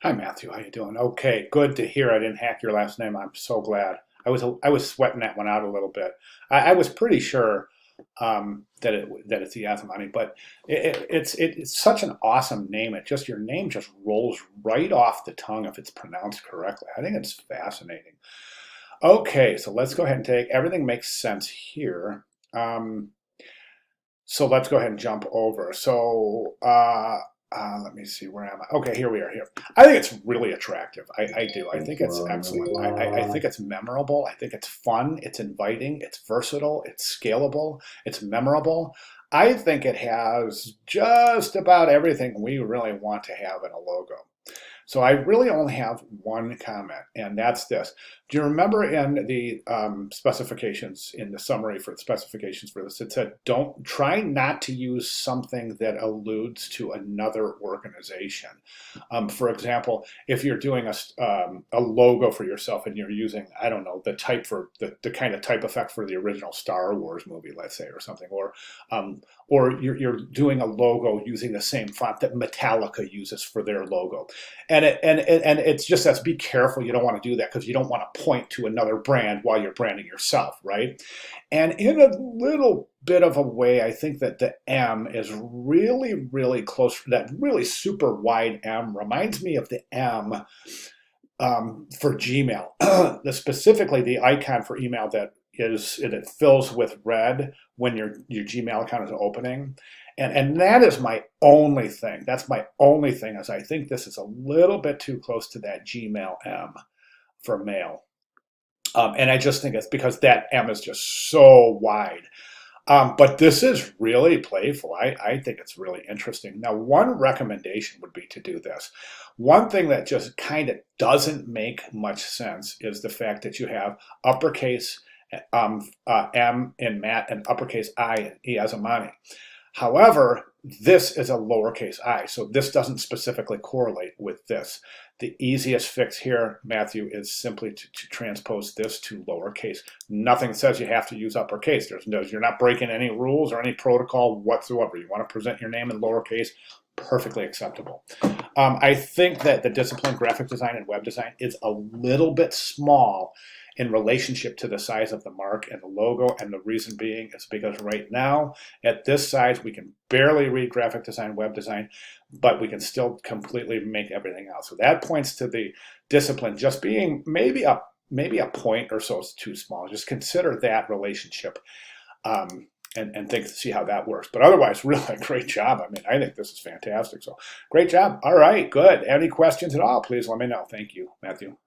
Hi Matthew, how you doing? Okay, good to hear I didn't hack your last name. I'm so glad. I was sweating that one out a little bit. I was pretty sure that it's the Yazamani, but it's such an awesome name. Your name just rolls right off the tongue if it's pronounced correctly. I think it's fascinating. Okay, so let's go ahead and take everything makes sense here. Um, so let's go ahead and jump over. Let me see, where am I? Okay, here we are here. I think it's really attractive. I do. I think it's excellent. I think it's memorable. I think it's fun. It's inviting. It's versatile. It's scalable. It's memorable. I think it has just about everything we really want to have in a logo. So I really only have one comment, and that's this. Do you remember in the specifications, in the summary for the specifications for this, it said, don't try not to use something that alludes to another organization. For example, if you're doing a logo for yourself and you're using, I don't know, the type for the kind of type effect for the original Star Wars movie, let's say, or something, or you're doing a logo using the same font that Metallica uses for their logo. And it's just that, be careful. You don't want to do that because you don't want to point to another brand while you're branding yourself, right? And in a little bit of a way, I think that the M is really, really close. That really super wide M reminds me of the M for Gmail. Specifically, the icon for email it fills with red when your Gmail account is opening. And that is my only thing. That's my only thing, is I think this is a little bit too close to that Gmail M for mail. And I just think it's because that M is just so wide. But this is really playful. I think it's really interesting. Now, one recommendation would be to do this. One thing that just kind of doesn't make much sense is the fact that you have uppercase M in Matt and uppercase I in Yazamani. However, this is a lowercase I, so this doesn't specifically correlate with this. The easiest fix here, Matthew, is simply to transpose this to lowercase. Nothing says you have to use uppercase. You're not breaking any rules or any protocol whatsoever. You want to present your name in lowercase, perfectly acceptable. I think that the discipline graphic design and web design is a little bit small in relationship to the size of the mark and the logo, and the reason being is because right now, at this size, we can barely read graphic design, web design, but we can still completely make everything else. So that points to the discipline just being maybe a point or so is too small. Just consider that relationship and see how that works. But otherwise, really great job. I mean, I think this is fantastic. So great job. All right, good. Any questions at all, please let me know. Thank you, Matthew.